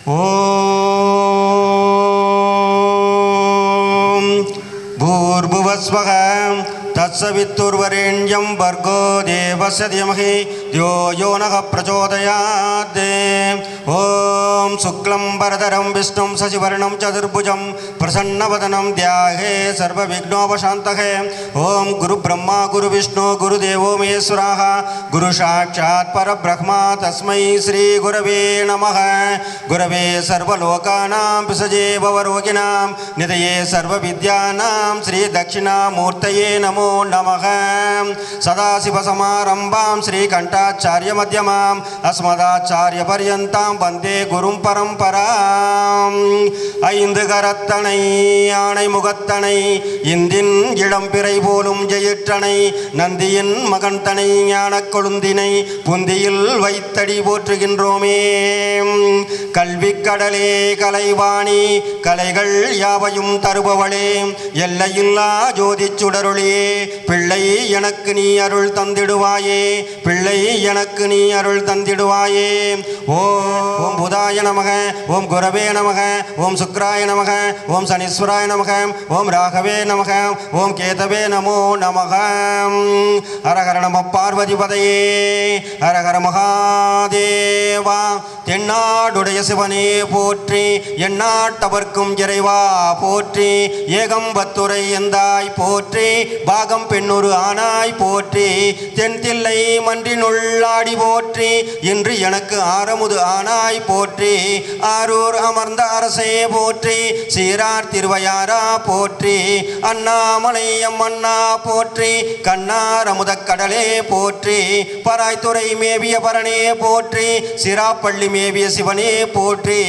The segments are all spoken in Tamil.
ஓம் பூர்புவஸ்வஹ தத்சவித்துர்வரேண்யம் பர்கோ தேவஸ்ய தீமஹி த்யோ யோ நः பிரச்சோதயாத். ஓம் சுக்லம் பரதரம் விஷ்ணும் சசிவர்ணம் சதுர்புஜம் பிரசன்னவதனம் த்யாஹே சர்வவிக்னோபசாந்தஹே. ஓம் குரு பிரம்மா குரு விஷ்ணு குரு தேவோ மகேஸ்வரः குரு சாட்சாத் பரபிரம்மா தஸ்மை ஸ்ரீ குரவே நமः. குரவே சர்வலோகானாம் பிசஜே பவரோகிணாம் நிதயே சர்வவித்யானாம் ஸ்ரீ தட்சிணாமூர்த்தயே நமோ நமः. சதாசிவசமாரம்பாம் ஸ்ரீகண்டாச்சாரிய மத்யமாம் அஸ்மதாச்சாரிய பர்யந்தாம் வந்தே குரும் பரம்பராம். ஐந்து கரத்தனை யானை முகத்தனை இந்தின் இளம்பிறை போலும் ஜெயிற்றனை நந்தியின் மகன் தனை ஞான கொழுந்தினை புந்தியில் வைத்தடி போற்றுகின்றோமே. கல்வி கடலே கலைவாணி கலைகள் யாவையும் தருபவளே எல்லையில்லா ஜோதி சுடருளியே பிள்ளை எனக்கு நீ அருள் தந்திடுவாயே பிள்ளை எனக்கு நீ அருள் தந்திடுவாயே. ஓம் புதாய நமக ஓம் குரவே நமக ஓம் சுக்ராய நமக ஓம் சனீஸ்வராய நமக ஓம் ராகவே நமக ஓம் கேதவே நமோ நமக. ஹரஹர நம பார்வதிபதையே ஹரஹர மகாதேவா. தென்னாடுடைய சிவனே போற்றி எந்நாட்டவர்க்கும் இறைவா போற்றி. ஏகம்பத்துரை எந்தாய் போற்றி பாகம் பெண்ணொரு ஆனாய் போற்றி. தென்தில்லை மன்றினுள்ளாடி போற்றி இன்று எனக்கு ஆரமுது ஆனாய் போற்றி. ஆரூர் அமர்ந்த அரசே போற்றி சீரார் திருவையாரா போற்றி. அண்ணாமலை அம்மண்ணா போற்றி கண்ணார் அமுத கடலே போற்றி. பராய்த்துறை மேவிய பரணே போற்றி சிராப்பள்ளி மேவிய சிவனே போற்றி.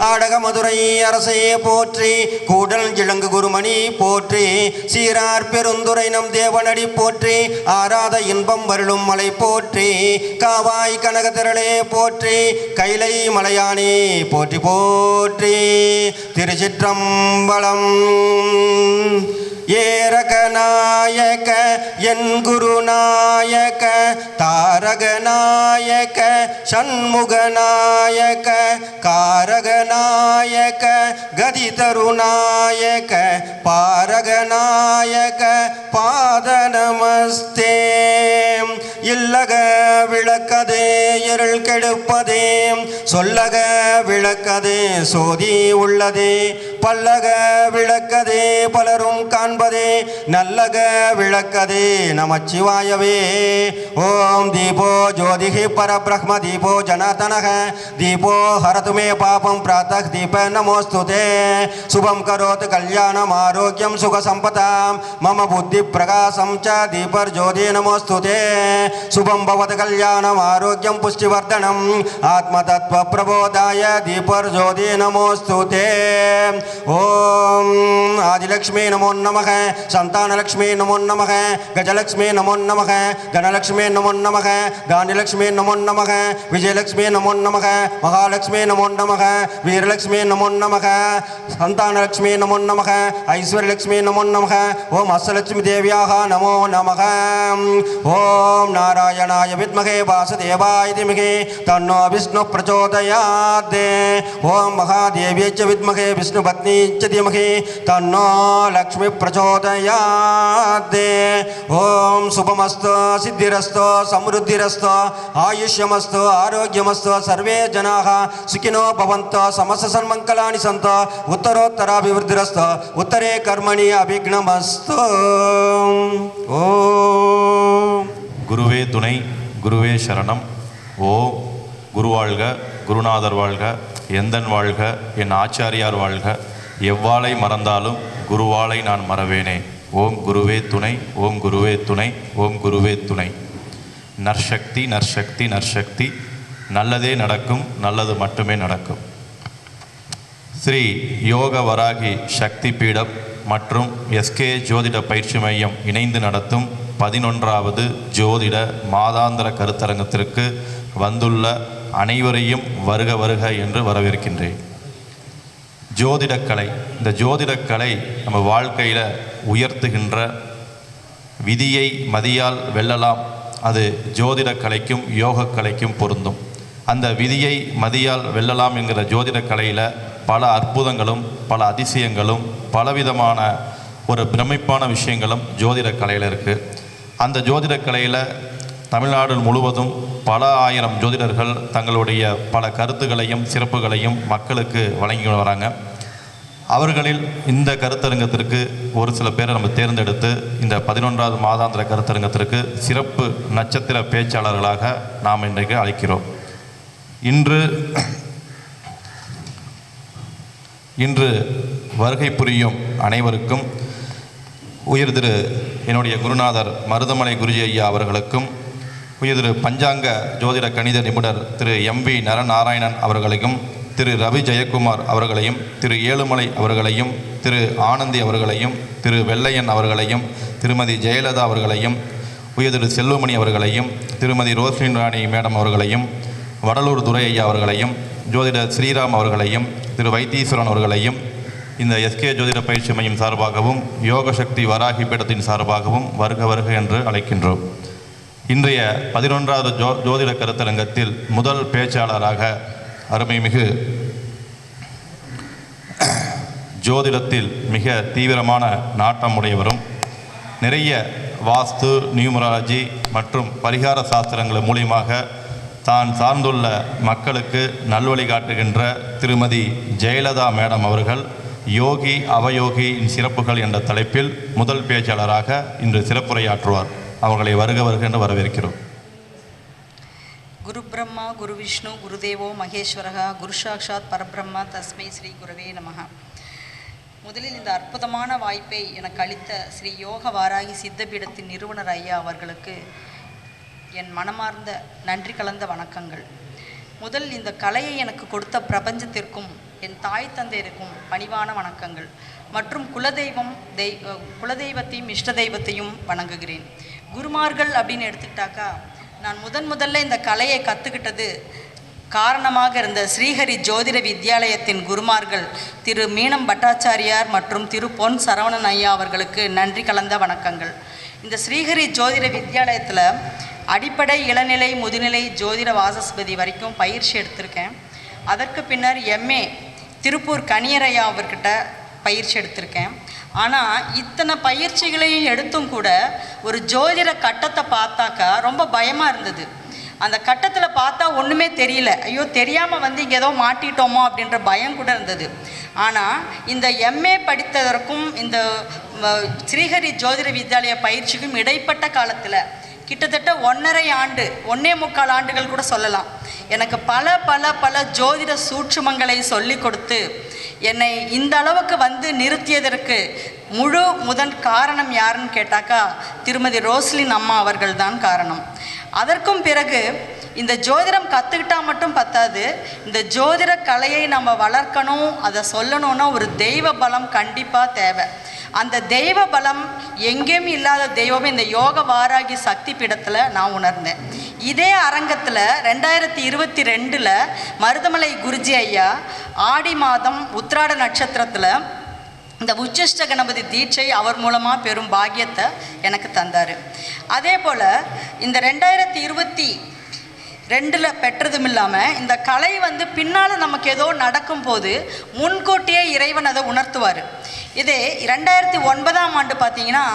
ஆடக மதுரை அரசே போற்றி கூடல் இளங்கு குருமணி போற்றி. சீரார் பெருந்துரை நம் தேவனடி போற்றி ஆராத இன்பம் வருளும் மலை போற்றி. காவாய் கனகத்திரளே போற்றி கைலை மலையானே போற்றி போற்றி. திருச்சிற்றம்பலம். ஏரகநாயக என் குருநாயக தாரகநாயக சண்முகநாயக காரகநாயக கதி தருநாயக பாரகநாயக பாத நமஸ்தே. இல்லக விளக்கதே இருள் கெடுப்பதே சொல்லக விளக்கதே சோதி உள்ளதே. பல்லக விளக்கதே பலரும் காண்பதே நல்லக விளக்கதே நமச்சிவாயவே. ஓம் தீபோ ஜோதிஹி பரபிரஹ்ம தீபோ ஜனார்தனஹ தீபோ ஹரது மே பாபம் பிராத்தः தீப நமோஸ்துதே. சுபம் கரோத் கல்யாணம் ஆரோக்கியம் சுக சம்பதாம் மம புத்தி பிரகாசம் ச தீபர் ஜோதி நமோஸ்துதே. சுபம் பவத் கல்யாணம் ஆரோக்கியம் புஷ்டிவர்தனம் ஆத்ம தத்வ பிரபோதாய தீபர் ஜோதி நமோஸ்துதே. ஓம் ஆதிலக்ஷ்மி நமோ நமக சந்தானலக்ஷ்மி நமோ நமக கஜலக்ஷ்மி நமோ நமக கணலக்ஷ்மி நமோ நமக தானியலக்ஷ்மி நமோ நமக விஜயலக்ஷ்மி நமோ நமக மகாலக்ஷ்மி நமோ நமக வீரலக்ஷ்மி நமோ நமக சந்தானலக்ஷ்மி நமோ நமக ஐஸ்வர்யலக்ஷ்மி நமோ நமக. ஓம் அஷ்டலக்ஷ்மி தேவியாக நமோ நமக. ஓம் நாராயணாய வித்மகே வாசுதேவாய தீமஹி தன்னோ விஷ்ணு பிரச்சோதயாத். ஓம் மகாதேவியை ச வித்மகே விஷ்ணு பத்னி ச தீமஹி தன்னோ லக்ஷ்மி பிரச்சோதயாத். ஓம் சுபமஸ்து சித்திரஸ்து சம்ருத்திரஸ்து ஆயுஷ்யமஸ்து ஆரோக்கியமஸ்து சர்வே ஜனாः சுகினோ பவन्तु समस्त सन्मङ्गलानि सन्तु उत्तरोत्तराभिवृद्धिरस्तु उत्तरे कर्मणि अभिघ्नमस्तु. ஓம் குருவே துணை குருவே சரணம். ஓம் குருவாழ்க குருநாதர் வாழ்க எந்தன் வாழ்க என் ஆச்சாரியார் வாழ்க எவ்வாளை மறந்தாலும் குருவாளை நான் மறவேனே. ஓம் குருவே துணை ஓம் குருவே துணை ஓம் குருவே துணை. நற்சக்தி நற்சக்தி நற்சக்தி நல்லதே நடக்கும் நல்லது மட்டுமே நடக்கும். ஸ்ரீ யோக வராகி சக்தி பீடம் மற்றும் எஸ்கே ஜோதிட பயிற்சி மையம் இணைந்து நடத்தும் 11வது ஜோதிட மாதாந்திர கருத்தரங்கத்திற்கு வந்துள்ள அனைவரையும் வருக வருக என்று வரவேற்கின்றேன். ஜோதிடக்கலை, இந்த ஜோதிடக்கலை நம்ம வாழ்க்கையில் உயர்த்துகின்ற விதியை மதியால் வெல்லலாம். அது ஜோதிடக்கலைக்கும் யோகக்கலைக்கும் பொருந்தும். அந்த விதியை மதியால் வெல்லலாம் என்கிற ஜோதிட கலையில் பல அற்புதங்களும் பல அதிசயங்களும் பலவிதமான ஒரு பிரமிப்பான விஷயங்களும் ஜோதிட கலையில் இருக்குது. அந்த ஜோதிட கலையில் தமிழ்நாடு முழுவதும் பல ஆயிரம் ஜோதிடர்கள் தங்களுடைய பல கருத்துக்களையும் சிறப்புகளையும் மக்களுக்கு வழங்கி வராங்க. அவர்களில் இந்த கருத்தரங்கத்திற்கு ஒரு சில பேரை நம்ம தேர்ந்தெடுத்து இந்த 11வது மாதாந்திர கருத்தரங்கத்திற்கு சிறப்பு நட்சத்திர பேச்சாளர்களாக நாம் இன்றைக்கு அழைக்கிறோம். இன்று வருகை புரியும் அனைவருக்கும் உயர் திரு என்னுடைய குருநாதர் மருதமலை குருஜி ஐயா அவர்களுக்கும், உயர் திரு பஞ்சாங்க ஜோதிட கணித நிபுணர் திரு MV நரநாராயணன் அவர்களையும், திரு ரவி ஜெயக்குமார் அவர்களையும், திரு ஏழுமலை அவர்களையும், திரு ஆனந்தி அவர்களையும், திரு வெள்ளையன் அவர்களையும், திருமதி ஜெயலலிதா அவர்களையும், உயர் திரு செல்வமணி அவர்களையும், திருமதி ரோஸ்லின் ராணி மேடம் அவர்களையும், வடலூர் துரை ஐயா அவர்களையும், ஜோதிட ஸ்ரீராம் அவர்களையும், திரு வைத்தீஸ்வரன் அவர்களையும் இந்த SK ஜோதிட பயிற்சி மையம் சார்பாகவும் யோக சக்தி வராகி பீடத்தின் சார்பாகவும் வருக வருக என்று அழைக்கின்றோம். இன்றைய 11வது ஜோதிட கருத்தரங்கத்தில் முதல் பேச்சாளராக அருமைமிகு ஜோதிடத்தில் மிக தீவிரமான நாட்டமுடையவரும் நிறைய வாஸ்து, நியூமராலஜி மற்றும் பரிகார சாஸ்திரங்கள் மூலியமாக தான் சார்ந்துள்ள மக்களுக்கு நல்வழி காட்டுகின்ற திருமதி ஜெயலலிதா மேடம் அவர்கள் யோகி அவயோகியின் சிறப்புகள் என்ற தலைப்பில் முதல் பேச்சாளராக இன்று சிறப்புரையாற்றுவார். அவர்களை வருக வருக என்று வரவேற்கிறோம். குரு பிரம்மா குரு விஷ்ணு குருதேவோ மகேஸ்வரகா குரு சாக்ஷாத் பரபிரம்மா தஸ்மை ஸ்ரீ குருவே நமஹ. முதலில் இந்த அற்புதமான வாய்ப்பை எனக்கு அளித்த ஸ்ரீ யோக வாராகி சித்தபீடத்தின் நிறுவனர் ஐயா அவர்களுக்கு என் மனமார்ந்த நன்றி கலந்த வணக்கங்கள். முதல் இந்த கலையை எனக்கு கொடுத்த பிரபஞ்சத்திற்கும் என் தாய் தந்தையருக்கும் பணிவான வணக்கங்கள் மற்றும் குலதெய்வத்தையும் இஷ்ட தெய்வத்தையும் வணங்குகிறேன். குருமார்கள் அப்படின்னு எடுத்துக்கிட்டாக்கா, நான் முதல்ல இந்த கலையை கற்றுக்கிட்டது காரணமாக இருந்த ஸ்ரீஹரி ஜோதிட வித்யாலயத்தின் குருமார்கள் திரு மீனம் பட்டாச்சாரியார் மற்றும் திரு பொன் சரவணன் ஐயா அவர்களுக்கு நன்றி கலந்த வணக்கங்கள். இந்த ஸ்ரீஹரி ஜோதிட வித்யாலயத்தில் அடிப்படை, இளநிலை, முதுநிலை ஜோதிட வாசஸ்பதி வரைக்கும் பயிற்சி எடுத்திருக்கேன். அதற்கு பின்னர் MA திருப்பூர் கனியரையா அவர்கிட்ட பயிற்சி எடுத்திருக்கேன். ஆனால் இத்தனை பயிற்சிகளையும் எடுத்தும் கூட ஒரு ஜோதிட கட்டத்தை பார்த்தாக்கா ரொம்ப பயமாக இருந்தது. அந்த கட்டத்தில் பார்த்தா ஒன்றுமே தெரியல, ஐயோ தெரியாமல் இங்கே ஏதோ மாட்டிட்டோமோ அப்படின்ற பயம் கூட இருந்தது. ஆனால் இந்த MA படித்ததற்கும் இந்த ஸ்ரீஹரி ஜோதிட வித்யாலய பயிற்சிக்கும் இடைப்பட்ட காலத்தில் கிட்டத்தட்ட 1.5 ஆண்டு 1.25 ஆண்டுகள் கூட சொல்லலாம், எனக்கு பல பல பல ஜோதிட சூட்சுமங்களை சொல்லி கொடுத்து என்னை இந்த அளவுக்கு நிறுத்தியதற்கு முதன் காரணம் யாருன்னு கேட்டாக்கா, திருமதி ரோஸ்லின் அம்மா அவர்கள் தான் காரணம். அதற்கும் பிறகு இந்த ஜோதிடம் கற்றுக்கிட்டா மட்டும் பத்தாது, இந்த ஜோதிட கலையை நம்ம வளர்க்கணும், அதை சொல்லணும்னா ஒரு தெய்வ பலம் கண்டிப்பாக தேவை. அந்த தெய்வ பலம் எங்கேயும் இல்லாத தெய்வமே இந்த யோக வாராகி சக்தி பீடத்தில் நான் உணர்ந்தேன். இதே அரங்கத்தில் 2022 மருதமலை குருஜி ஐயா ஆடி மாதம் உத்திராட நட்சத்திரத்தில் இந்த உச்சிஷ்ட கணபதி தீட்சை அவர் மூலமாக பெரும் பாக்கியத்தை எனக்கு தந்தார். அதே போல் இந்த 2022 பெற்றதும் இல்லாமல் இந்த கலை பின்னால் நமக்கு ஏதோ நடக்கும்போது முன்கூட்டியே இறைவன் அதை உணர்த்துவார். இதே 2009ஆம் ஆண்டு பார்த்தீங்கன்னா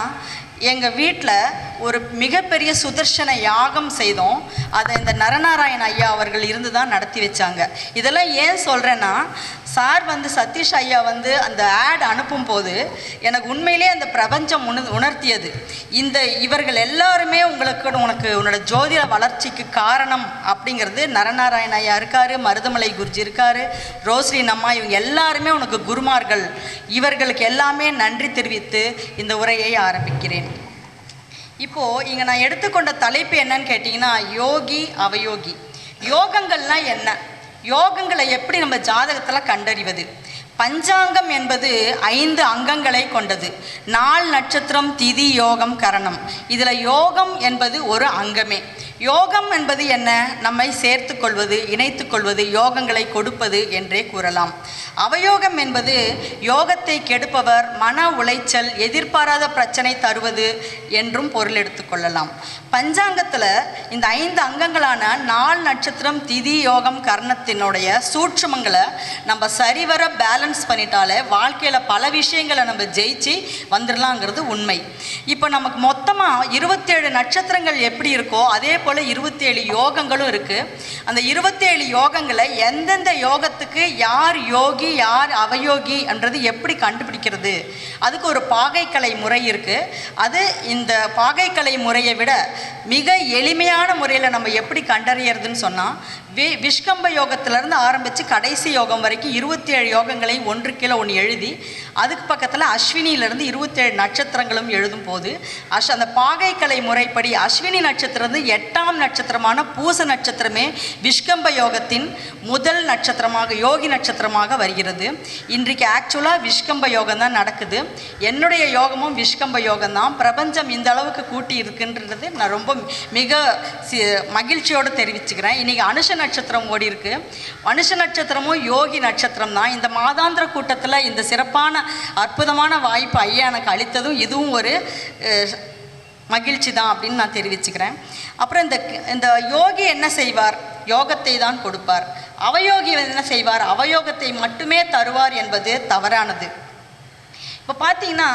எங்கள் வீட்டில் ஒரு மிகப்பெரிய சுதர்சன யாகம் செய்தோம். அதை இந்த நரநாராயண ஐயா அவர்கள் இருந்து தான் நடத்தி வச்சாங்க. இதெல்லாம் ஏன் சொல்கிறேன்னா, சார் சதீஷ் ஐயா அந்த ஆட் அனுப்பும் போது எனக்கு உண்மையிலே அந்த பிரபஞ்சம் உணர்த்தியது, இவர்கள் எல்லாருமே உனக்கு உன்னோட ஜோதிட வளர்ச்சிக்கு காரணம் அப்படிங்கிறது. நரநாராயண ஐயா இருக்கார், மருதமலை குருஜி இருக்கார், ரோஸ்லின் அம்மா, இவங்க எல்லாருமே உனக்கு குருமார்கள். இவர்களுக்கு எல்லாமே நன்றி தெரிவித்து இந்த உரையை ஆரம்பிக்கிறேன். இப்போது இங்கே நான் எடுத்துக்கொண்ட தலைப்பு என்னன்னு கேட்டிங்கன்னா, யோகி அவயோகி. யோகங்கள்லாம் என்ன, யோகங்களை எப்படி நம்ம ஜாதகத்தில் கண்டறிவது? பஞ்சாங்கம் என்பது 5 அங்கங்களை கொண்டது. நாள், நட்சத்திரம், திதி, யோகம், கரணம். இதில் யோகம் என்பது ஒரு அங்கமே. யோகம் என்பது என்ன? நம்மை சேர்த்து கொள்வது, இணைத்து கொள்வது, யோகங்களை கொடுப்பது என்றே கூறலாம். அவயோகம் என்பது யோகத்தை கெடுப்பவர், மன உளைச்சல், எதிர்பாராத பிரச்சனை தருவது என்றும் பொருள் எடுத்துக்கொள்ளலாம். பஞ்சாங்கத்தில் இந்த 5 அங்கங்களான நாள், நட்சத்திரம், திதி, யோகம், கர்ணத்தினுடைய சூட்சுமங்களை நம்ம சரிவர பேலன்ஸ் பண்ணிட்டாலே வாழ்க்கையில் பல விஷயங்களை நம்ம ஜெயிச்சு வந்துடலாங்கிறது உண்மை. இப்போ நமக்கு மொத்தமாக 27 நட்சத்திரங்கள் எப்படி இருக்கோ அதே போல் 27 யோகங்களும் இருக்குது. அந்த 27 யோகங்களை எந்தெந்த யோகத்துக்கு யார் யோகி யார் அவயோகி என்றது எப்படி கண்டுபிடிக்கிறது, அதுக்கு ஒரு பாகைக்கலை முறை இருக்குது. அது இந்த பாகைக்கலை முறையை விட மிக எளிமையான முறையில் நம்ம எப்படி கண்டறியறதுன்னு சொன்னால், விஷ்கம்ப யோகத்திலேருந்து ஆரம்பித்து கடைசி யோகம் வரைக்கும் 27 யோகங்களை ஒன்று கீழே ஒன்று எழுதி அதுக்கு பக்கத்தில் அஸ்வினியிலேருந்து 27 நட்சத்திரங்களும் எழுதும் போது அந்த பாகைக்கலை முறைப்படி அஸ்வினி நட்சத்திரம் 8ஆம் நட்சத்திரமான பூச நட்சத்திரமே விஷ்கம்ப யோகத்தின் முதல் நட்சத்திரமாக யோகி நட்சத்திரமாக வருகிறது. இன்றைக்கு ஆக்சுவலாக விஷ்கம்ப யோகம் தான் நடக்குது. என்னுடைய யோகமும் விஷ்கம்ப யோகம் தான். பிரபஞ்சம் இந்த அளவுக்கு கூட்டி இருக்குன்றது நான் ரொம்ப மிக மகிழ்ச்சியோடு தெரிவிச்சுக்கிறேன். இன்றைக்கி அனுஷ நட்சத்திரம் ஓடி இருக்கு. அனுஷ நட்சத்திரமும் யோகி நட்சத்திரம் தான். இந்த மாதாந்திர கூட்டத்தில் இந்த சிறப்பான அற்புதமான வாய்ப்பு ஐயா எனக்கு அளித்ததும் இதுவும் ஒரு மகிழ்ச்சி தான் அப்படின்னு நான் தெரிவிச்சுக்கிறேன். அப்புறம் இந்த யோகி என்ன செய்வார்? யோகத்தை தான் கொடுப்பார். அவயோகி என்ன செய்வார்? அவயோகத்தை மட்டுமே தருவார் என்பது தவறானது. இப்போ பார்த்தீங்கன்னா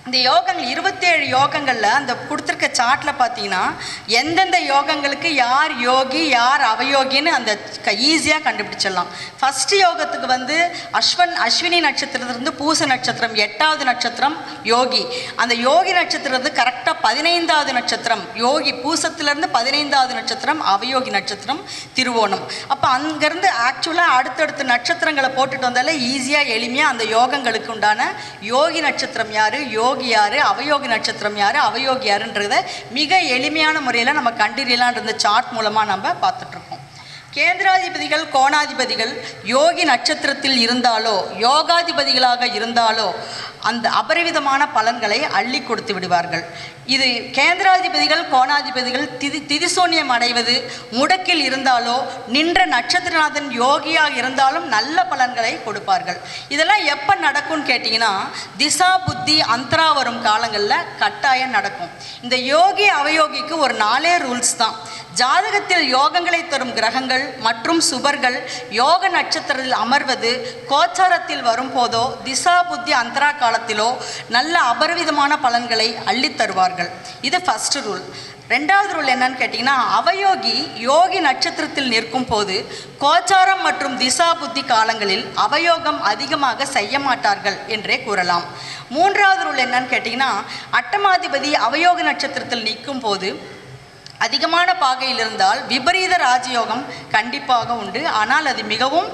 இந்த யோகங்கள் 27 யோகங்களில் அந்த கொடுத்துருக்க சார்ட்டில் பார்த்தீங்கன்னா எந்தெந்த யோகங்களுக்கு யார் யோகி யார் அவயோகின்னு அந்த ஈஸியாக கண்டுபிடிச்சிடலாம். ஃபஸ்ட்டு யோகத்துக்கு அஸ்வினி நட்சத்திரத்திலிருந்து பூச நட்சத்திரம் 8ஆவது நட்சத்திரம் யோகி. அந்த யோகி நட்சத்திரம் கரெக்டாக 15ஆவது நட்சத்திரம் யோகி. பூசத்திலேருந்து 15ஆவது நட்சத்திரம் அவயோகி நட்சத்திரம் திருவோணம். அப்போ அங்கேருந்து ஆக்சுவலாக அடுத்தடுத்த நட்சத்திரங்களை போட்டுட்டு வந்தாலே ஈஸியாக எளிமையாக அந்த யோகங்களுக்கு உண்டான யோகி நட்சத்திரம் யார், யோகி யார், அவயோகி நட்சத்திரம் யார், அவயோகி யாருன்றதை மிக எளிமையான முறையில் நம்ம கண்டறியலான்ற சார்ட் மூலமாக நம்ம பார்த்துட்ருக்கோம். கேந்திராதிபதிகள் கோணாதிபதிகள் யோகி நட்சத்திரத்தில் இருந்தாலோ யோகாதிபதிகளாக இருந்தாலோ அந்த அபரிவிதமான பலன்களை அள்ளி கொடுத்து விடுவார்கள். இது கேந்திராதிபதிகள் கோணாதிபதிகள் திதிசூன்யம் அடைவது, முடக்கில் இருந்தாலோ நின்ற நட்சத்திரநாதன் யோகியாக இருந்தாலும் நல்ல பலன்களை கொடுப்பார்கள். இதெல்லாம் எப்போ நடக்கும்னு கேட்டிங்கன்னா திசா புத்தி அந்தரா வரும் காலங்களில் கட்டாயம் நடக்கும். இந்த யோகி அவயோகிக்கு ஒரு 4 ரூல்ஸ் தான். ஜாதகத்தில் யோகங்களை தரும் கிரகங்கள் மற்றும் சுபர்கள் யோக நட்சத்திரத்தில் அமர்வது கோச்சாரத்தில் வரும்போதோ திசா புத்தி அந்தரா காலத்திலோ நல்ல அபரிவிதமான பலன்களை அள்ளித் தருவார்கள். இது ஃபர்ஸ்ட் ரூல். 2வது ரூல் என்னன்னு கேட்டிங்கன்னா அவயோகி யோகி நட்சத்திரத்தில் நிற்கும் போது கோச்சாரம் மற்றும் திசா புத்தி காலங்களில் அவயோகம் அதிகமாக செய்ய மாட்டார்கள் என்றே கூறலாம். 3வது ரூல் என்னன்னு கேட்டிங்கன்னா அட்டமாதிபதி அவயோக நட்சத்திரத்தில் நிற்கும் போது அதிகமான பாகையில் இருந்தால் விபரீத ராஜயோகம் கண்டிப்பாக உண்டு. ஆனால் அது மிகவும்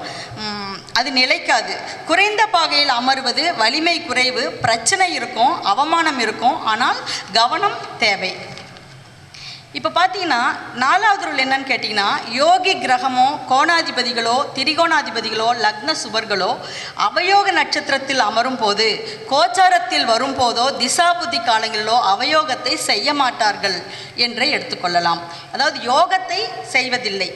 அது நிலைக்காது. குறைந்த பாகையில் அமர்வது வலிமை குறைவு, பிரச்சனை இருக்கும், அவமானம் இருக்கும். ஆனால் கவனம் தேவை. இப்போ பார்த்தீங்கன்னா 4வது ரூல் என்னன்னு கேட்டிங்கன்னா யோகி கிரகமோ கோணாதிபதிகளோ திரிகோணாதிபதிகளோ லக்ன சுபர்களோ அவயோக நட்சத்திரத்தில் அமரும் போது கோச்சாரத்தில் வரும்போதோ திசாபுத்தி காலங்களிலோ அவயோகத்தை செய்ய மாட்டார்கள் என்றே எடுத்துக்கொள்ளலாம். அதாவது யோகத்தை செய்வதில்லை,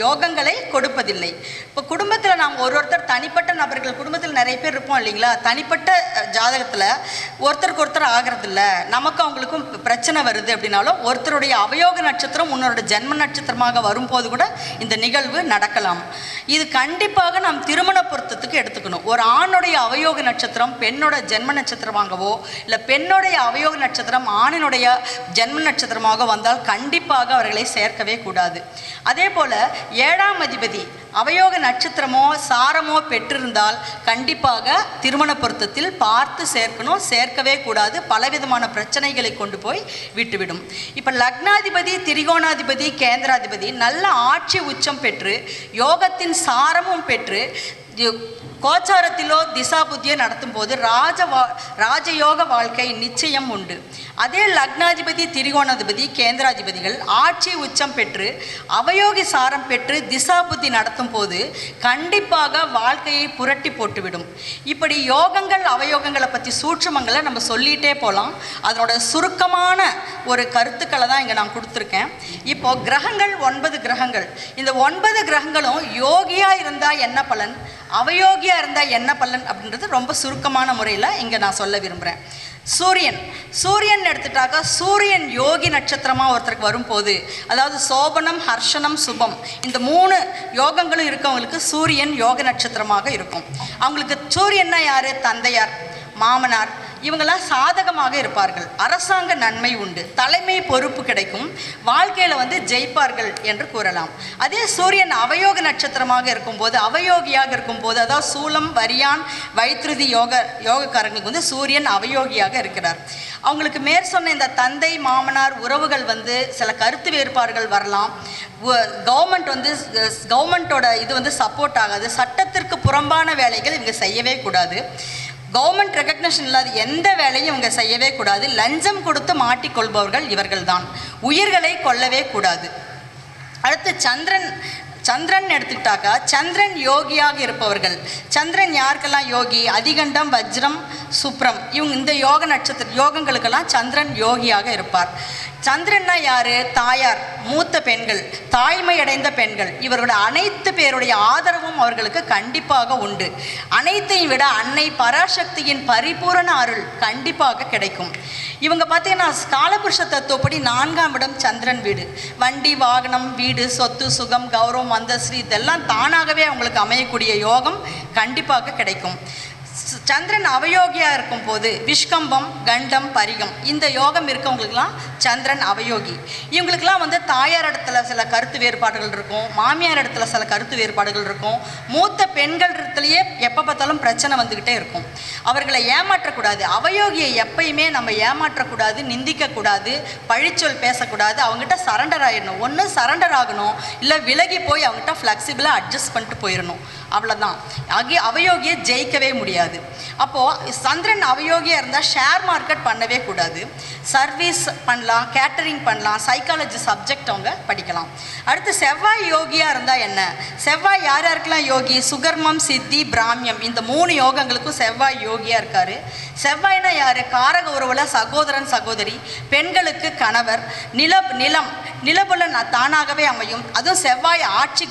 யோகங்களை கொடுப்பதில்லை. இப்போ குடும்பத்தில் நாம் ஒருத்தர் தனிப்பட்ட நபர்கள் குடும்பத்தில் நிறைய பேர் இருப்போம் இல்லைங்களா, தனிப்பட்ட ஜாதகத்தில் ஒருத்தருக்கு ஒருத்தர் ஆகிறதில்ல, நமக்கும் அவங்களுக்கும் பிரச்சனை வருது அப்படின்னாலும் ஒருத்தருடைய அவயோக நட்சத்திரம் உன்னோட ஜென்ம நட்சத்திரமாக வரும்போது கூட இந்த நிகழ்வு நடக்கலாம். இது கண்டிப்பாக நாம் திருமண பொருத்தத்துக்கு எடுத்துக்கணும். ஒரு ஆணுடைய அவயோக நட்சத்திரம் பெண்ணோட ஜென்ம நட்சத்திரமாகவோ இல்லை பெண்ணுடைய அவயோக நட்சத்திரம் ஆணினுடைய ஜென்ம நட்சத்திரமாக வந்தால் கண்டிப்பாக அவர்களை சேர்க்கவே கூடாது. அதே போல் 7ஆம் அதிபதி அவயோக நட்சத்திரமோ சாரமோ பெற்றிருந்தால் கண்டிப்பாக திருமண பொருத்தத்தில் பார்த்து சேர்க்கணும், சேர்க்கவே கூடாது. பலவிதமான பிரச்சனைகளை கொண்டு போய் விட்டுவிடும். இப்போ லக்னாதிபதி திரிகோணாதிபதி கேந்திராதிபதி நல்ல ஆட்சி உச்சம் பெற்று யோகத்தின் சாரமும் பெற்று கோச்சாரத்திலோ திசா புத்தியோ நடத்தும் போது ராஜயோக வாழ்க்கை நிச்சயம் உண்டு. அதே லக்னாதிபதி திரிகோணாதிபதி கேந்திராதிபதிகள் ஆட்சி உச்சம் பெற்று அவயோகி சாரம் பெற்று திசா புத்தி நடத்தும் போது கண்டிப்பாக வாழ்க்கையை புரட்டி போட்டுவிடும். இப்படி யோகங்கள் அவயோகங்களை பற்றி சூட்சுமங்களை நம்ம சொல்லிகிட்டே போகலாம். அதனோட சுருக்கமான ஒரு கருத்துக்களை தான் இங்கே நான் கொடுத்துருக்கேன். இப்போது கிரகங்கள் 9 கிரகங்கள். இந்த 9 கிரகங்களும் யோகியாக இருந்தால் என்ன பலன், அவயோகியாக இருந்தால் என்ன பலன் அப்படின்றது ரொம்ப சுருக்கமான முறையில் இங்கே நான் சொல்ல விரும்புகிறேன். சூரியன் எடுத்துட்டாக்கா, சூரியன் யோகி நட்சத்திரமாக ஒருத்தருக்கு வரும்போது, அதாவது சோபனம், ஹர்ஷனம், சுபம், இந்த 3 யோகங்களும் இருக்கவங்களுக்கு சூரியன் யோக நட்சத்திரமாக இருக்கும். அவங்களுக்கு சூரியன்னா யார்? தந்தையார், மாமனார், இவங்கெல்லாம் சாதகமாக இருப்பார்கள். அரசாங்க நன்மை உண்டு, தலைமை பொறுப்பு கிடைக்கும், வாழ்க்கையில் ஜெயிப்பார்கள் என்று கூறலாம். அதே சூரியன் அவயோக நட்சத்திரமாக இருக்கும்போது, அவயோகியாக இருக்கும்போது, அதாவது சூலம், வரியான், வைத்ருதி யோகக்காரங்களுக்கு சூரியன் அவயோகியாக இருக்கிறார். அவங்களுக்கு மேற்சொன்ன இந்த தந்தை, மாமனார் உறவுகள் சில கருத்து வேறுபாடுகள் வரலாம். கவர்மெண்ட்டோட இது சப்போர்ட் ஆகாது. சட்டத்திற்கு புறம்பான வேலைகள் இவங்க செய்யவே கூடாது. கவர்மெண்ட் ரெகக்னிஷன் இல்லாத எந்த வேலையும் இவங்க செய்யவே கூடாது. லஞ்சம் கொடுத்து மாட்டிக்கொள்பவர்கள் இவர்கள்தான். உயிர்களை கொல்லவே கூடாது. அடுத்து சந்திரன் எடுத்துக்கிட்டாக்கா, சந்திரன் யோகியாக இருப்பவர்கள். சந்திரன் யாருக்கெல்லாம் யோகி? அதிகண்டம், வஜ்ரம், சுப்ரம், இவங்க இந்த யோகங்களுக்கெல்லாம் சந்திரன் யோகியாக இருப்பார். சந்திரன்னா யாரு? தாயார், மூத்த பெண்கள், தாய்மை அடைந்த பெண்கள், இவரோட அனைத்து பேருடைய ஆதரவும் அவர்களுக்கு கண்டிப்பாக உண்டு. அனைத்தையும் விட அன்னை பராசக்தியின் பரிபூரண அருள் கண்டிப்பாக கிடைக்கும். இவங்க பார்த்தீங்கன்னா காலபுருஷ தத்துவப்படி 4ஆம் இடம் சந்திரன் வீடு. வண்டி, வாகனம், வீடு, சொத்து, சுகம், கௌரவம், அந்தஸ்து இதெல்லாம் தானாகவே அவங்களுக்கு அமையக்கூடிய யோகம் கண்டிப்பாக கிடைக்கும். சந்திரன் அவயோகியாக இருக்கும் போது விஷ்கம்பம், கண்டம், பரிகம் இந்த யோகம் இருக்கவங்களுக்கெல்லாம் சந்திரன் அவயோகி. இவங்களுக்கெல்லாம் தாயார் இடத்துல சில கருத்து வேறுபாடுகள் இருக்கும், மாமியார் இடத்துல சில கருத்து வேறுபாடுகள் இருக்கும், மூத்த பெண்கள் இடத்துலையே எப்போ பார்த்தாலும் பிரச்சனை வந்துக்கிட்டே இருக்கும். அவர்களை ஏமாற்றக்கூடாது. அவயோகியை எப்பயுமே நம்ம ஏமாற்றக்கூடாது, நிந்திக்கக்கூடாது, பழிச்சொல் பேசக்கூடாது. அவங்ககிட்ட சரண்டர் ஆகிடணும். ஒன்று சரண்டர் ஆகணும், இல்லை விலகி போய் அவங்ககிட்ட ஃப்ளெக்சிபிளாக அட்ஜஸ்ட் பண்ணிட்டு போயிடணும். அவ்வளோதான். அவயோகியை ஜெயிக்கவே முடியாது. அப்போது சந்திரன் அவயோகியாக இருந்தால் ஷேர் மார்க்கெட் பண்ணவே கூடாது. சர்வீஸ் பண்ணலாம், கேட்டரிங் பண்ணலாம், சைக்காலஜி சப்ஜெக்ட் அவங்க படிக்கலாம். அடுத்து செவ்வாய் யோகியாக இருந்தால் என்ன? செவ்வாய் யார் யாருக்கெல்லாம் யோகி? சுகர்மம், சித்தி, பிராமியம் இந்த 3 யோகங்களுக்கும் செவ்வாய் யோகியாக இருக்கார். செவ்வாய்னா யார்? காரக உறவுல சகோதரன், சகோதரி, பெண்களுக்கு கணவர், நிலபுலன் தானாகவே அமையும். அதுவும் செவ்வாய் ஆட்சி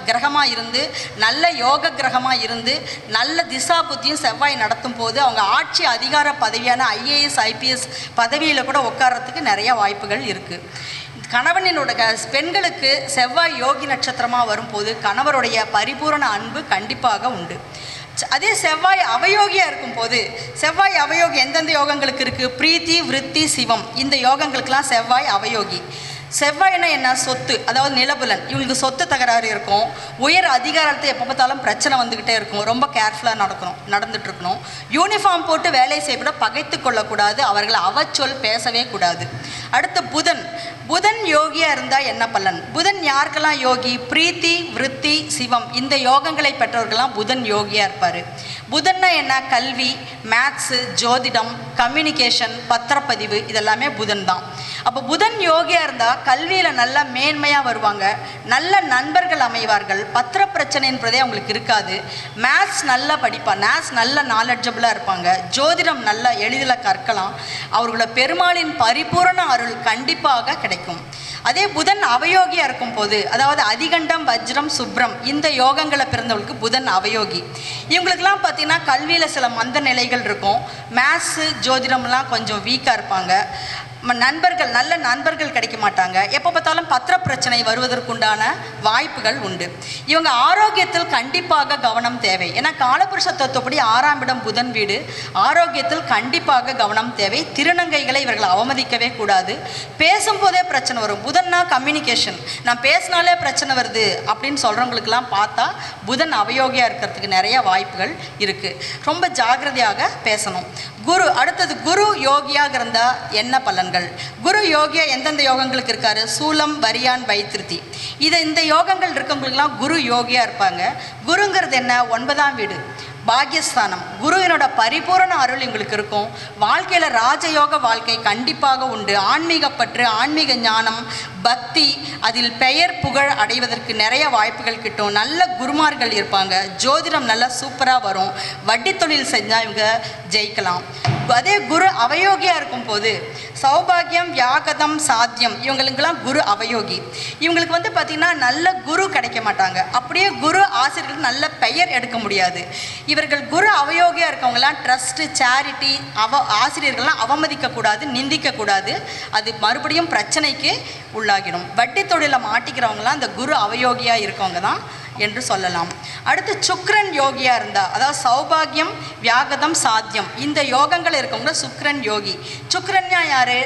கிரகமாக இருந்து, நல்ல யோக கிரகமாக இருந்து, நல்ல திசா புத்தியும் செவ்வாய் நடத்தும் போது அவங்க ஆட்சி அதிகார பதவியான IAS, IPS பதவியில் கூட உட்கார்றதுக்கு நிறைய வாய்ப்புகள் இருக்குது. கணவனினோட பெண்களுக்கு செவ்வாய் யோகி நட்சத்திரமாக வரும்போது கணவருடைய பரிபூரண அன்பு கண்டிப்பாக உண்டு. அதே செவ்வாய் அவயோகியாக இருக்கும்போது, செவ்வாய் அவயோகி எந்தெந்த யோகங்களுக்கு இருக்குது? பிரீத்தி, விருத்தி, சிவம் இந்த யோகங்களுக்கெல்லாம் செவ்வாய் அவயோகி. செவ்வாய்னா என்ன? சொத்து, அதாவது நிலபுலன். இவங்களுக்கு சொத்து தகராறு இருக்கும், உயர் அதிகாரத்தை எப்போ பார்த்தாலும் பிரச்சனை வந்துக்கிட்டே இருக்கும். ரொம்ப கேர்ஃபுல்லாக நடந்துட்டுருக்கணும். யூனிஃபார்ம் போட்டு வேலை செய்யக்கூட பகைத்து கொள்ளக்கூடாது. அவர்களை அவச்சொல் பேசவே கூடாது. அடுத்து புதன் யோகியாக இருந்தால் என்ன பலன்? புதன் யாருக்கெல்லாம் யோகி? பிரீத்தி, விருத்தி, சிவம் இந்த யோகங்களை பெற்றவர்கள்லாம் புதன் யோகியாக இருப்பார். புதன்னா என்ன? கல்வி, மேத்ஸு, ஜோதிடம், கம்யூனிகேஷன், பத்திரப்பதிவு இதெல்லாமே புதன் தான். அப்போ புதன் யோகியாக இருந்தால் கல்வியில் நல்லா மேன்மையாக வருவாங்க, நல்ல நண்பர்கள் அமைவார்கள், பத்திர பிரச்சனை என்பதே அவங்களுக்கு இருக்காது. மேத்ஸ் நல்லா மேத்ஸ் நல்ல நாலெட்ஜபிளாக இருப்பாங்க, ஜோதிடம் நல்லா எளிதில் கற்கலாம். அவர்களோட பெருமாளின் பரிபூரண அருள் கண்டிப்பாக கிடைக்கும். அதே புதன் அவயோகியாக இருக்கும் போது, அதாவது அதிகண்டம், வஜ்ரம், சுப்ரம் இந்த யோகங்களை பிறந்தவங்களுக்கு புதன் அவயோகி. இவங்களுக்கெல்லாம் பார்த்தீங்கன்னா கல்வியில் சில மந்த நிலைகள் இருக்கும், மேத்ஸு, ஜோதிடம்லாம் கொஞ்சம் வீக்காக இருப்பாங்க, நல்ல நண்பர்கள் கிடைக்க மாட்டாங்க, எப்போ பார்த்தாலும் பத்திர பிரச்சனை வருவதற்குண்டான வாய்ப்புகள் உண்டு. இவங்க ஆரோக்கியத்தில் கண்டிப்பாக கவனம் தேவை. ஏன்னா காலபுருஷ தத்துவப்படி 6ஆம் இடம் புதன் வீடு. ஆரோக்கியத்தில் கண்டிப்பாக கவனம் தேவை. திருநங்கைகளை இவர்கள் அவமதிக்கவே கூடாது. பேசும்போதே பிரச்சனை வரும். புதன்னா கம்யூனிகேஷன், நான் பேசினாலே பிரச்சனை வருது அப்படின்னு சொல்கிறவங்களுக்கெல்லாம் பார்த்தா புதன் அவயோகியாக இருக்கிறதுக்கு நிறைய வாய்ப்புகள் இருக்குது. ரொம்ப ஜாக்கிரதையாக பேசணும். அடுத்தது குரு யோகியாக இருந்தால் என்ன பலன்கள்? குரு யோகியா எந்தெந்த யோகங்களுக்கு இருக்காரு? சூலம், வரியான், வைத்திருத்தி இந்த யோகங்கள் இருக்கவங்களுக்கெல்லாம் குரு யோகியாக இருப்பாங்க. குருங்கிறது என்ன? 9ஆம் வீடு, பாக்யஸ்தானம். குருவினோட பரிபூரண அருள் எங்களுக்கு இருக்கும். வாழ்க்கையில் ராஜயோக வாழ்க்கை கண்டிப்பாக உண்டு. ஆன்மீக பற்று, ஆன்மீக ஞானம், பக்தி, அதில் பெயர் புகழ் அடைவதற்கு நிறைய வாய்ப்புகள் கிட்டும். நல்ல குருமார்கள் இருப்பாங்க. ஜோதிடம் நல்லா சூப்பராக வரும். வட்டி தொழில் செஞ்சால் இவங்க ஜெயிக்கலாம். அதே குரு அவயோகியாக இருக்கும் போது சௌபாகியம், வியாகதம், சாத்தியம் இவங்களுக்கெல்லாம் குரு அவயோகி. இவங்களுக்கு வந்து பார்த்திங்கன்னா நல்ல குரு கிடைக்க மாட்டாங்க. அப்படியே குரு ஆசிரியர்களுக்கு நல்ல பெயர் எடுக்க முடியாது. இவர்கள் குரு அவயோகியாக இருக்கவங்களாம் ட்ரஸ்ட்டு, சேரிட்டி, ஆசிரியர்கள்லாம் அவமதிக்கக்கூடாது, நிந்திக்கக்கூடாது. அது மறுபடியும் பிரச்சனைக்கு உள்ளாகிடும். வட்டி தொழிலில் மாட்டிக்கிறவங்களாம் இந்த குரு அவயோகியாக இருக்கவங்க தான் என்று சொல்லலாம். அடுத்து சுக்கிரன் யோகியாக இருந்தால், அதாவது சௌபாகியம், வியாகதம், சாத்தியம் இந்த யோகங்கள் இருக்கவங்க சுக்கிரன் யோகி. சுக்கிரன்யா யார்?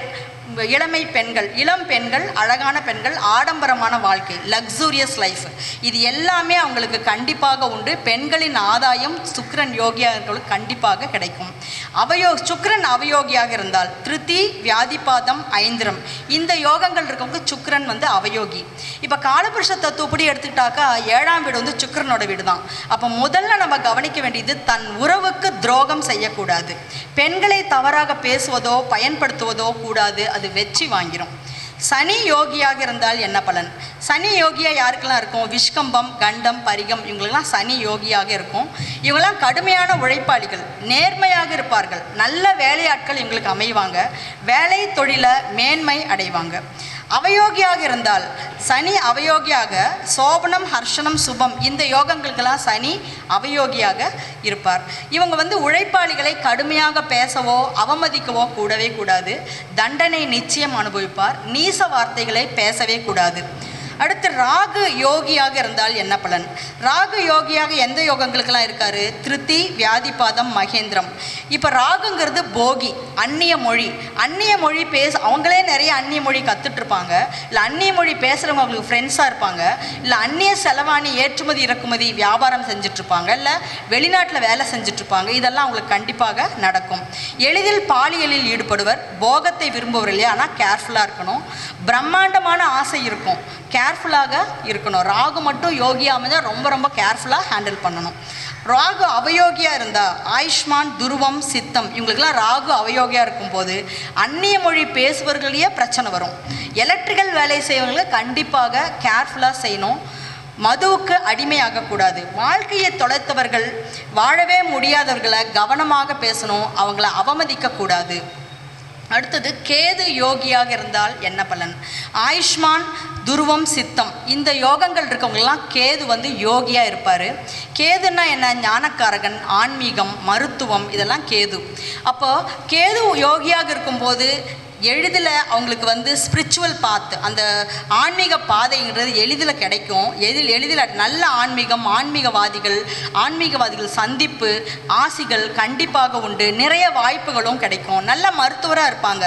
இளமை பெண்கள், இளம் பெண்கள், அழகான பெண்கள், ஆடம்பரமான வாழ்க்கை, லக்ஸூரியஸ் லைஃப், இது எல்லாமே அவங்களுக்கு கண்டிப்பாக உண்டு. பெண்களின் ஆதாயம் சுக்கிரன் யோகியாக இருக்கிறவங்களுக்கு கண்டிப்பாக கிடைக்கும். சுக்கிரன் அவயோகியாக இருந்தால் திருதி, வியாதிபாதம், ஐந்திரம் இந்த யோகங்கள் இருக்கவங்க சுக்கிரன் வந்து அவயோகி. இப்போ காலபுருஷ தத்துவப்படி எடுத்துக்கிட்டாக்கா 7ஆம் வீடு வந்து சுக்கிரனோட வீடு தான். அப்போ முதல்ல நம்ம கவனிக்க வேண்டியது தன் உறவுக்கு துரோகம் செய்யக்கூடாது. பெண்களை தவறாக பேசுவதோ பயன்படுத்துவதோ கூடாது, அது வெற்றி வாங்கிடும். சனி யோகியாக இருந்தால் என்ன பலன்? சனி யோகியாக யாருக்கெல்லாம் இருக்கும்? விஷ்கம்பம், கண்டம், பரிகம் இவங்களுக்கெல்லாம் சனி யோகியாக இருக்கும். இவங்கெல்லாம் கடுமையான உழைப்பாளிகள், நேர்மையாக இருப்பார்கள், நல்ல வேலையாட்கள் இவங்களுக்கு அமைவாங்க, வேலை தொழிலை மேன்மை அடைவாங்க. அவயோகியாக இருந்தால் சனி அவயோகியாக சோபனம், ஹர்ஷனம், சுபம் இந்த யோகங்களுக்கெல்லாம் சனி அவயோகியாக இருப்பார். இவங்க வந்து உழைப்பாளிகளை கடுமையாக பேசவோ அவமதிக்கவோ கூடவே கூடாது. தண்டனை நிச்சயம் அனுபவிப்பார். நீச வார்த்தைகளை பேசவே கூடாது. அடுத்து ராகு யோகியாக இருந்தால் என்ன பலன்? ராகு யோகியாக எந்த யோகங்களுக்கெல்லாம் இருக்காரு? திருத்தி, வியாதிபாதம், மகேந்திரம். இப்போ ராகுங்கிறது போகி, அந்நிய மொழி. அந்நிய மொழி அவங்களே நிறைய அந்நிய மொழி கற்றுட்ருப்பாங்க, இல்லை அந்நிய மொழி பேசுகிறவங்க அவங்களுக்கு ஃப்ரெண்ட்ஸாக இருப்பாங்க, இல்லை அந்நிய செலவாணி ஏற்றுமதி இறக்குமதி வியாபாரம் செஞ்சிட்ருப்பாங்க, இல்லை வெளிநாட்டில் வேலை செஞ்சிட்ருப்பாங்க. இதெல்லாம் அவங்களுக்கு கண்டிப்பாக நடக்கும். எளிதில் பாலியலில் ஈடுபடுவர், போகத்தை விரும்புவர் இல்லையா, ஆனால் கேர்ஃபுல்லாக இருக்கணும். பிரம்மாண்டமான ஆசை இருக்கும், கேர்ஃபுல்லாக இருக்கணும். ராகு மட்டும் யோகியாக அமைஞ்சால் ரொம்ப ரொம்ப கேர்ஃபுல்லாக ஹேண்டில் பண்ணணும். ராகு அவயோகியாக இருந்தால் ஆயுஷ்மான், துருவம், சித்தம் இவங்களுக்கெல்லாம் ராகு அவயோகியாக இருக்கும்போது அந்நிய மொழி பேசுபவர்களையே பிரச்சனை வரும். எலக்ட்ரிக்கல் வேலை செய்வங்களுக்கு கண்டிப்பாக கேர்ஃபுல்லாக செய்யணும். மதுவுக்கு அடிமையாகக்கூடாது. வாழ்க்கையை தொலைத்தவர்கள், வாழவே முடியாதவர்களை கவனமாக பேசணும், அவங்கள அவமதிக்கக்கூடாது. அடுத்தது கேது யோகியாக இருந்தால் என்ன பலன்? ஆயுஷ்மான், துருவம், சித்தம் இந்த யோகங்கள் இருக்கவங்கெல்லாம் கேது வந்து யோகியாக இருப்பார். கேதுன்னா என்ன? ஞானக்காரகன், ஆன்மீகம், மருத்துவம் இதெல்லாம் கேது. அப்போது கேது யோகியாக இருக்கும்போது எளிதில் அவங்களுக்கு வந்து ஸ்பிரிச்சுவல் பாத், அந்த ஆன்மீக பாதைங்கிறது எளிதில் கிடைக்கும். எளிதில் நல்ல ஆன்மீகவாதிகள் சந்திப்பு, ஆசிகள் கண்டிப்பாக உண்டு. நிறைய வாய்ப்புகளும் கிடைக்கும். நல்ல மருத்துவராக இருப்பாங்க,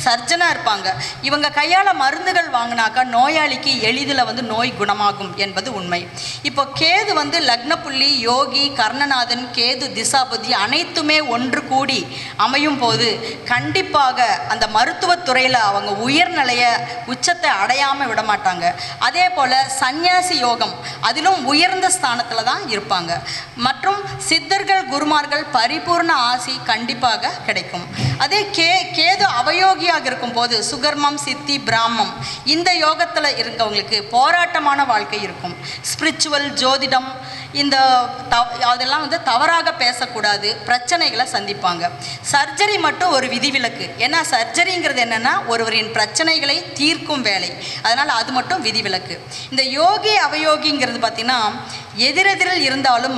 சர்ஜனாக இருப்பாங்க. இவங்க கையால் மருந்துகள் வாங்கினாக்கா நோயாளிக்கு எளிதில் வந்து நோய் குணமாகும் என்பது உண்மை. இப்போ கேது வந்து லக்னப்புள்ளி, யோகி, கர்ணநாதன், கேது திசாபதி அனைத்துமே ஒன்று கூடி அமையும் போது கண்டிப்பாக அந்த மருத்துவத்துறையில் அவங்க உயர்நிலையை உச்சத்தை அடையாமல் விட மாட்டாங்க. அதே போல் சந்நியாசி யோகம் அதிலும் உயர்ந்த ஸ்தானத்தில் தான் இருப்பாங்க. மற்றும் சித்தர்கள், குருமார்கள் பரிபூர்ண ஆசி கண்டிப்பாக கிடைக்கும். அதே கேது அவயோகியாக இருக்கும்போது சுகர்மம், சித்தி, பிராமம் இந்த யோகத்தில் இருக்கவங்களுக்கு போராட்டமான வாழ்க்கை இருக்கும். ஸ்பிரிச்சுவல், ஜோதிடம் அதெல்லாம் வந்து தவறாக பேசக்கூடாது, பிரச்சனைகளை சந்திப்பாங்க. சர்ஜரி மட்டும் ஒரு விதிவிலக்கு. ஏன்னா சர்ஜரிங்கிறது என்னென்னா ஒருவரின் பிரச்சனைகளை தீர்க்கும் வேலை, அதனால் அது மட்டும் விதிவிலக்கு. இந்த யோகி அவயோகிங்கிறது பார்த்திங்கன்னா எதிரெதிரில் இருந்தாலும்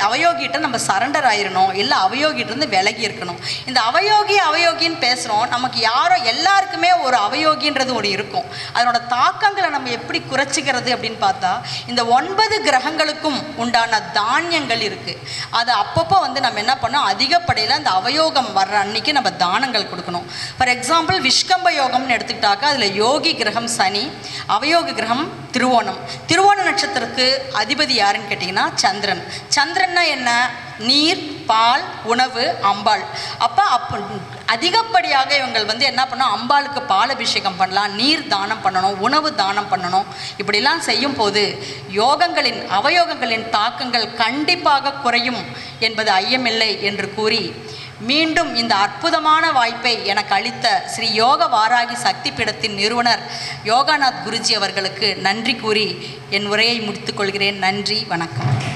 அவயோகிட்ட நம்ம சரண்டர் ஆயிடணும், இல்லை அவயோகிட்டிருந்து விலகி இருக்கணும். இந்த அவயோகின்னு பேசுகிறோம், நமக்கு எல்லாருக்குமே ஒரு அவயோகின்றது ஒரு இருக்கும். அதனோட தாக்கங்களை நம்ம எப்படி குறைச்சிக்கிறது அப்படின்னு பார்த்தா இந்த 9 கிரகங்களுக்கும் உண்டான தானியங்கள் இருக்குது. அதை அப்பப்போ வந்து நம்ம என்ன பண்ணோம், அதிகப்படையில் அந்த அவயோகம் வர்ற அன்னைக்கு நம்ம தானங்கள் கொடுக்கணும். ஃபார் எக்ஸாம்பிள் விஷ்கம்ப யோகம்னு எடுத்துக்கிட்டாக்கா அதில் யோகி கிரகம் சனி, அவயோக கிரகம் திருவோணம். திருவோண நட்சத்திரத்துக்கு அதிபதி யாருன்னு கேட்டிங்கன்னா சந்திரன். சந்திரன்னா என்ன? நீர், பால், உணவு, அம்பாள். அப்போ அதிகப்படியாக இவங்கள் வந்து என்ன பண்ணணும், அம்பாளுக்கு பால் அபிஷேகம் பண்ணலாம், நீர் தானம் பண்ணணும், உணவு தானம் பண்ணணும். இப்படிலாம் செய்யும் போது அவயோகங்களின் தாக்கங்கள் கண்டிப்பாக குறையும் என்பது ஐயமில்லை என்று கூறி மீண்டும் இந்த அற்புதமான வாய்ப்பை எனக்கு அளித்த ஸ்ரீ யோக வாராகி சக்தி பீடத்தின் நிறுவனர் யோகாநாத் குருஜி அவர்களுக்கு நன்றி கூறி என் உரையை முடித்துக்கொள்கிறேன். நன்றி, வணக்கம்.